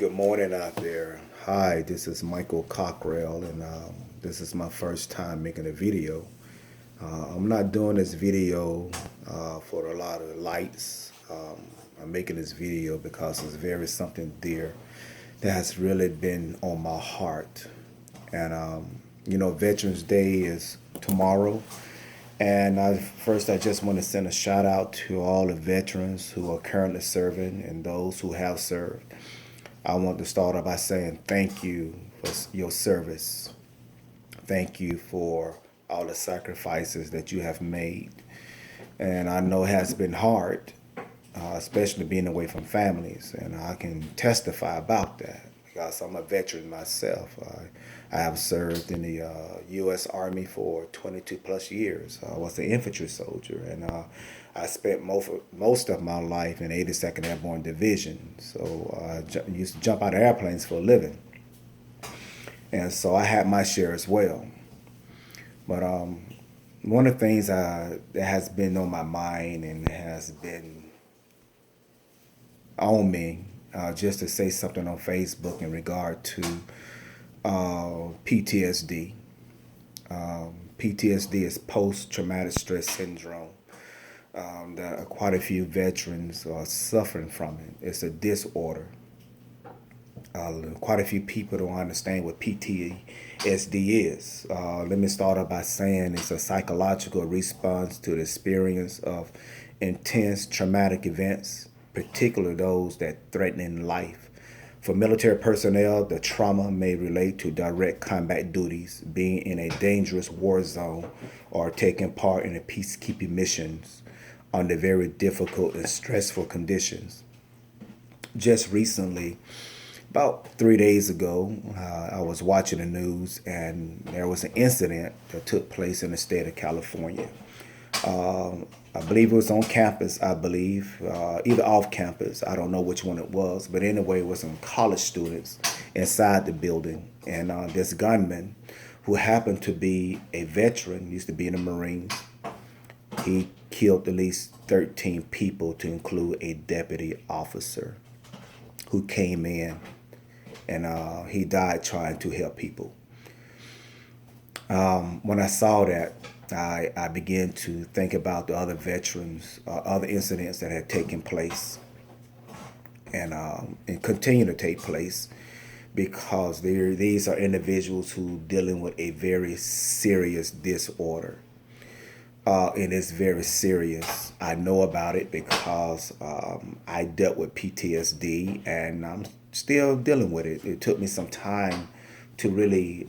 Good morning out there. Hi, this is Michael Cockrell, and this is my first time making a video. I'm not doing this video for a lot of lights. I'm making this video because it's very something dear that has really been on my heart. And Veterans Day is tomorrow. And I just want to send a shout out to all the veterans who are currently serving and those who have served. I want to start off by saying thank you for your service. Thank you for all the sacrifices that you have made. And I know it has been hard, especially being away from families. And I can testify about that because I'm a veteran myself. I have served in the U.S. Army for 22 plus years. I was an infantry soldier, and I spent most of my life in 82nd Airborne Division. So I used to jump out of airplanes for a living, and so I had my share as well. But one of the things that has been on my mind and has been on me, just to say something on Facebook in regard to PTSD. PTSD is post-traumatic stress syndrome. That quite a few veterans are suffering from it. It's a disorder. Quite a few people don't understand what PTSD is. Let me start off by saying it's a psychological response to the experience of intense traumatic events, particularly those that threaten life. For military personnel, the trauma may relate to direct combat duties, being in a dangerous war zone, or taking part in a peacekeeping missions under very difficult and stressful conditions. Just recently, about 3 days ago, I was watching the news and there was an incident that took place in the state of California. I believe it was on campus, I believe, either off campus. I don't know which one it was, but anyway, it was some college students inside the building. And this gunman, who happened to be a veteran, used to be in the Marines, he killed at least 13 people, to include a deputy officer who came in, and he died trying to help people. When I saw that, I began to think about the other veterans, other incidents that had taken place, and continue to take place, because these are individuals who dealing with a very serious disorder. And it's very serious. I know about it because I dealt with PTSD, and I'm still dealing with it. It took me some time to really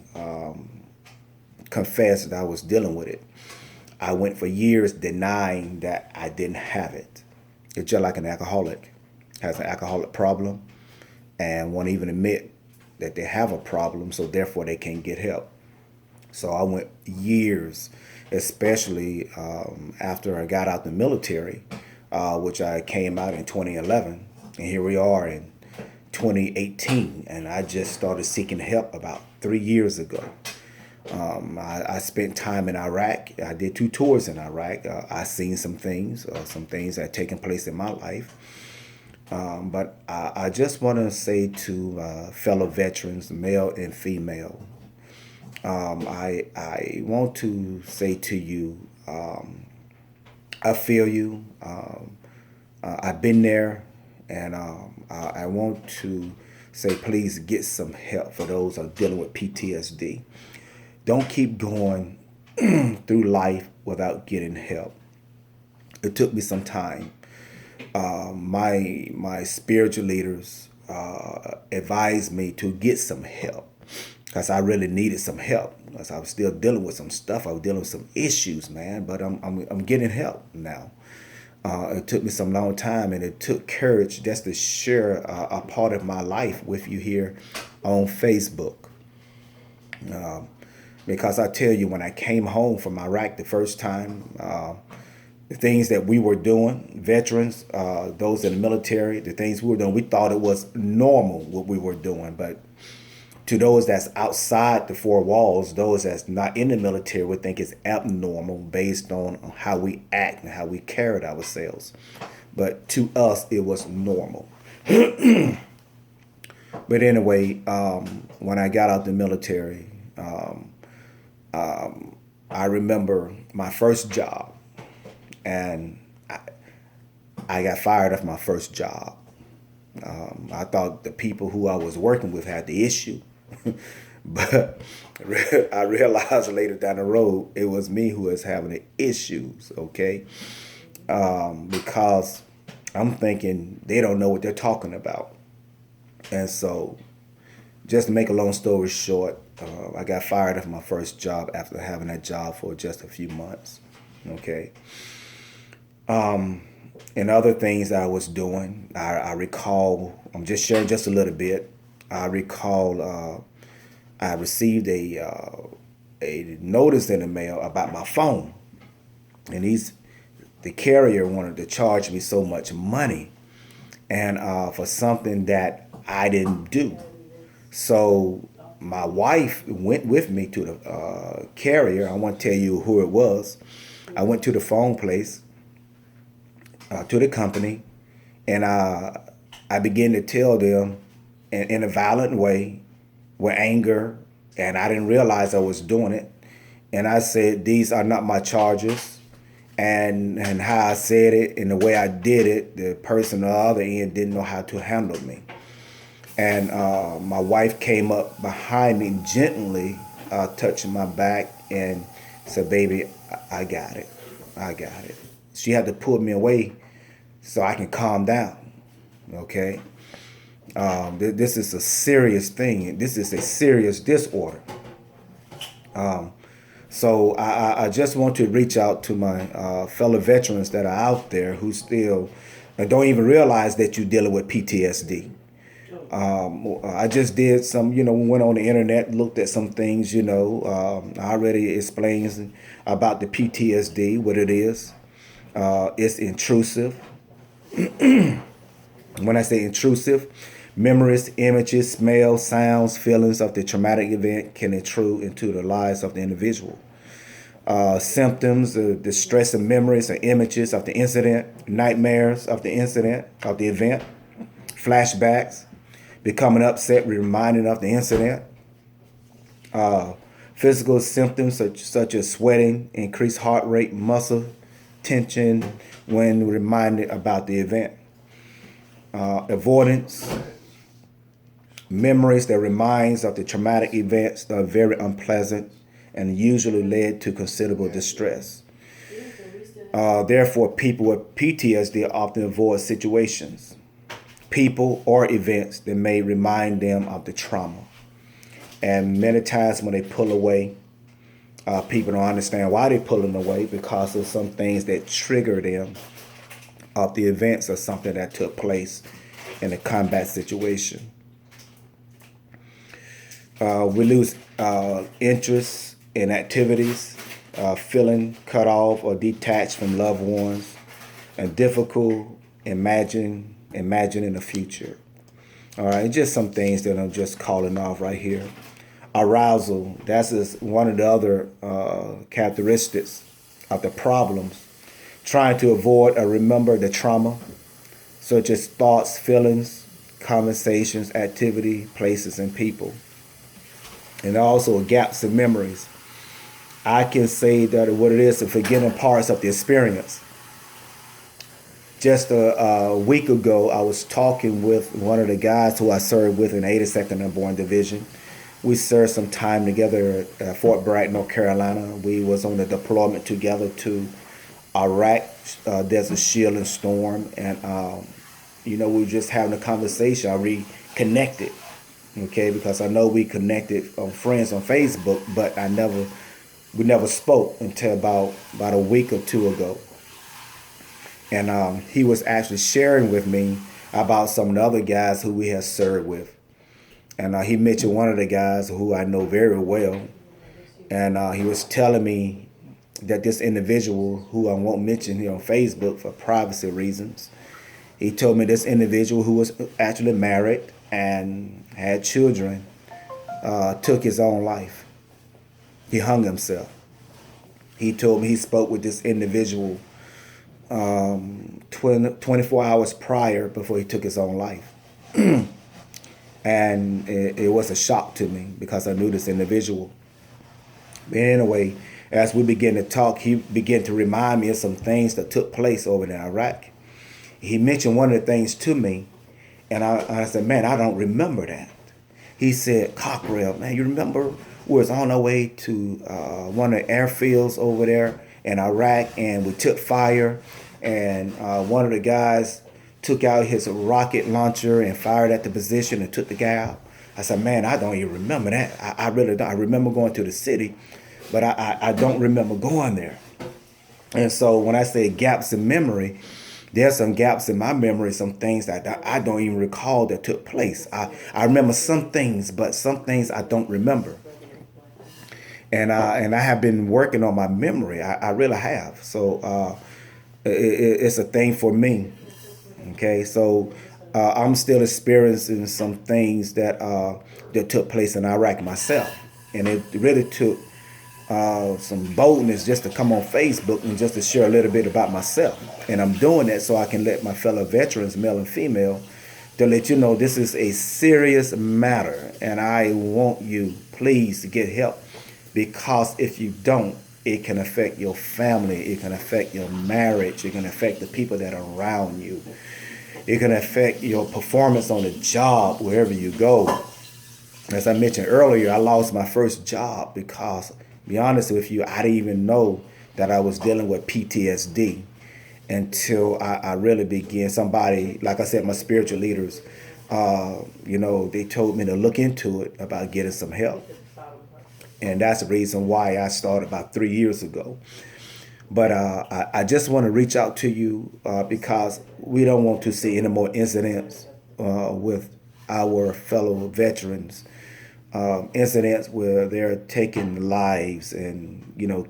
confess that I was dealing with it. I went for years denying that I didn't have it. It's just like an alcoholic has an alcoholic problem and won't even admit that they have a problem, so therefore they can't get help. So I went years, especially after I got out the military, which I came out in 2011, and here we are in 2018, and I just started seeking help about 3 years ago. I spent time in Iraq. I did 2 tours in Iraq. I seen some things that had taken place in my life. But I just want to say to fellow veterans, male and female, I want to say to you, I feel you. I've been there, and I want to say, please get some help for those who are dealing with PTSD. Don't keep going through life without getting help. It took me some time. My spiritual leaders advised me to get some help because I really needed some help. Because I was still dealing with some stuff. I was dealing with some issues, man. But I'm getting help now. It took me some long time, and it took courage just to share a part of my life with you here on Facebook. Because I tell you, when I came home from Iraq the first time, the things that we were doing, veterans, those in the military, the things we were doing, we thought it was normal what we were doing. But to those that's outside the four walls, those that's not in the military would think it's abnormal based on how we act and how we carried ourselves. But to us, it was normal. But anyway, when I got out the military, I remember my first job, and I got fired off my first job. I thought the people who I was working with had the issue, but I realized later down the road it was me who was having the issues. Okay, because I'm thinking they don't know what they're talking about, and so just to make a long story short, I got fired off my first job after having that job for just a few months. Okay. And other things I was doing, I recall, I'm just sharing just a little bit. I recall I received a notice in the mail about my phone. And the carrier wanted to charge me so much money and for something that I didn't do. So my wife went with me to the carrier. I won't tell you who it was. I went to the phone place, to the company, and I began to tell them in a violent way, with anger, and I didn't realize I was doing it. And I said, "These are not my charges." And how I said it and the way I did it, the person on the other end didn't know how to handle me. And my wife came up behind me gently, touching my back, and said, "Baby, I got it. I got it." She had to pull me away so I can calm down. Okay, this is a serious thing. This is a serious disorder. So I just want to reach out to my fellow veterans that are out there who still don't even realize that you're dealing with PTSD. I just did some, went on the internet, looked at some things, I already explained about the PTSD, what it is. It's intrusive. When I say intrusive, memories, images, smells, sounds, feelings of the traumatic event can intrude into the lives of the individual. Symptoms, the stress of memories or images of the incident, nightmares of the incident, of the event, flashbacks, becoming upset, reminding of the incident. Physical symptoms such as sweating, increased heart rate, muscle tension when reminded about the event. Avoidance, memories that reminds of the traumatic events that are very unpleasant and usually led to considerable distress. Therefore, people with PTSD often avoid situations, people, or events that may remind them of the trauma. And many times when they pull away, people don't understand why they're pulling away because of some things that trigger them of the events or something that took place in a combat situation. We lose interest in activities, feeling cut off or detached from loved ones, and difficult imagining the future. All right, just some things that I'm just calling off right here. Arousal, that's just one of the other characteristics of the problems. Trying to avoid or remember the trauma, such as thoughts, feelings, conversations, activity, places, and people. And also gaps in memories. I can say that what it is, forgetting parts of the experience. Just a week ago, I was talking with one of the guys who I served with in 82nd Airborne Division. We served some time together at Fort Bragg, North Carolina. We was on a deployment together to Iraq, Desert Shield and Storm, and we were just having a conversation. I reconnected, okay, because I know we connected friends on Facebook, but we never spoke until about a week or two ago. And he was actually sharing with me about some of the other guys who we had served with. And he mentioned one of the guys who I know very well. And he was telling me that this individual, who I won't mention here on Facebook for privacy reasons, he told me this individual who was actually married and had children took his own life. He hung himself. He told me he spoke with this individual 24 hours prior before he took his own life. And it was a shock to me because I knew this individual. But anyway, as we began to talk, he began to remind me of some things that took place over in Iraq. He mentioned one of the things to me, and I said, man, I don't remember that. He said, Cockrell, man, you remember we was on our way to one of the airfields over there in Iraq, and we took fire, and one of the guys took out his rocket launcher and fired at the position and took the guy out. I said, man, I don't even remember that. I really don't. I remember going to the city, but I don't remember going there. And so when I say gaps in memory, there's some gaps in my memory, some things that I don't even recall that took place. I remember some things, but some things I don't remember. And I have been working on my memory. I really have. So it's a thing for me. Okay, so I'm still experiencing some things that took place in Iraq myself, and it really took some boldness just to come on Facebook and just to share a little bit about myself. And I'm doing that so I can let my fellow veterans, male and female, to let you know this is a serious matter, and I want you please to get help, because if you don't, it can affect your family, it can affect your marriage, it can affect the people that are around you. It can affect your performance on the job wherever you go. As I mentioned earlier, I lost my first job because, to be honest with you, I didn't even know that I was dealing with PTSD until I really began. Somebody, like I said, my spiritual leaders, they told me to look into it about getting some help. And that's the reason why I started about 3 years ago. But I just want to reach out to you because we don't want to see any more incidents with our fellow veterans, incidents where they're taking lives and,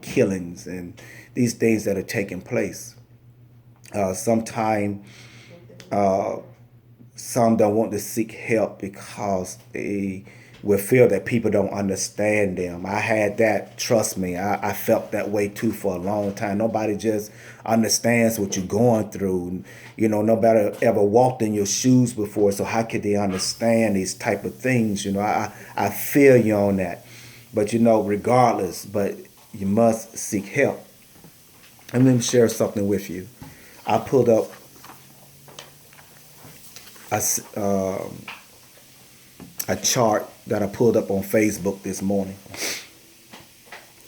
killings and these things that are taking place. Sometimes some don't want to seek help because they will feel that people don't understand them. I had that, trust me, I felt that way too for a long time. Nobody just understands what you're going through. Nobody ever walked in your shoes before, so how could they understand these type of things? I feel you on that. But regardless, but you must seek help. And let me share something with you. I pulled up a chart that I pulled up on Facebook this morning.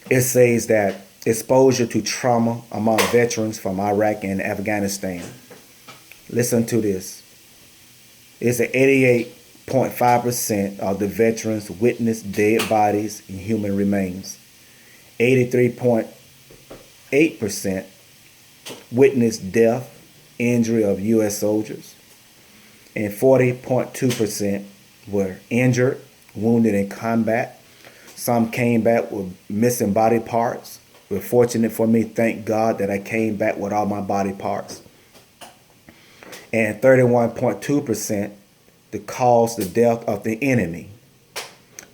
It says that exposure to trauma among veterans from Iraq and Afghanistan. Listen to this. It's an 88.5% of the veterans witnessed dead bodies and human remains. 83.8% witnessed death, injury of U.S. soldiers. And 40.2% were injured, wounded in combat. Some came back with missing body parts. But fortunate for me, thank God that I came back with all my body parts. And 31.2% that caused the death of the enemy.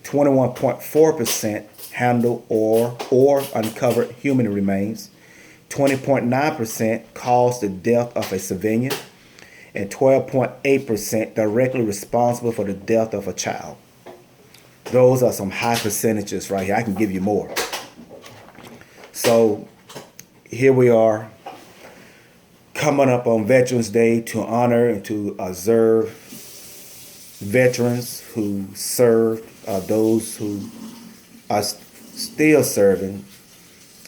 21.4% handled or uncovered human remains. 20.9% caused the death of a civilian. And 12.8% directly responsible for the death of a child. Those are some high percentages right here. I can give you more. So here we are, coming up on Veterans Day to honor and to observe veterans who served, those who are still serving.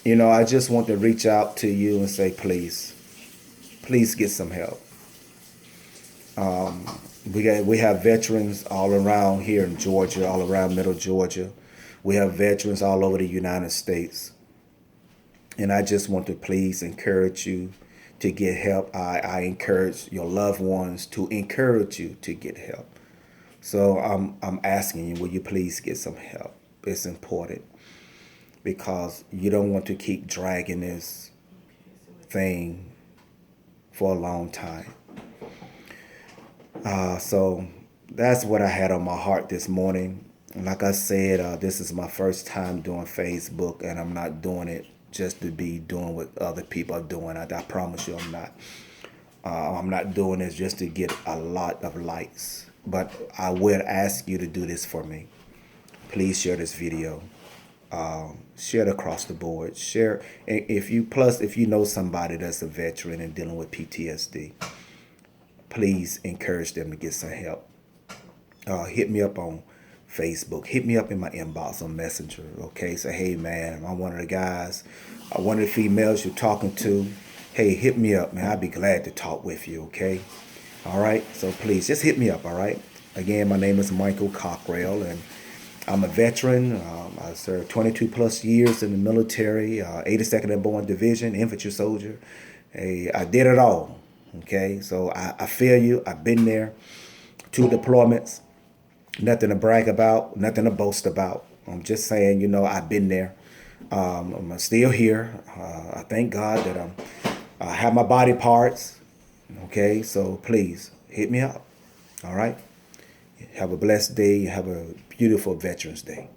I just want to reach out to you and say, please get some help. We have veterans all around here in Georgia, all around Middle Georgia. We have veterans all over the United States. And I just want to please encourage you to get help. I encourage your loved ones to encourage you to get help. So I'm asking you, will you please get some help? It's important because you don't want to keep dragging this thing for a long time. So that's what I had on my heart this morning. And like I said, this is my first time doing Facebook, and I'm not doing it just to be doing what other people are doing. I promise you I'm not. I'm not doing this just to get a lot of likes. but I would ask you to do this for me. Please share this video. Share it across the board. Share if you know somebody that's a veteran and dealing with PTSD, please encourage them to get some help. Hit me up on Facebook. Hit me up in my inbox on Messenger. Okay, say, hey man, I'm one of the guys, one of the females you're talking to. Hey, hit me up, man. I'd be glad to talk with you. Okay, all right. So please just hit me up. All right. Again, my name is Michael Cockrell, and I'm a veteran. I served 22 plus years in the military, 82nd Airborne Division, infantry soldier. Hey, I did it all. Okay, so I feel you. I've been there. 2 deployments. Nothing to brag about, nothing to boast about. I'm just saying, I've been there. I'm still here. I thank God that I have my body parts. Okay, so please hit me up. All right. Have a blessed day. Have a beautiful Veterans Day.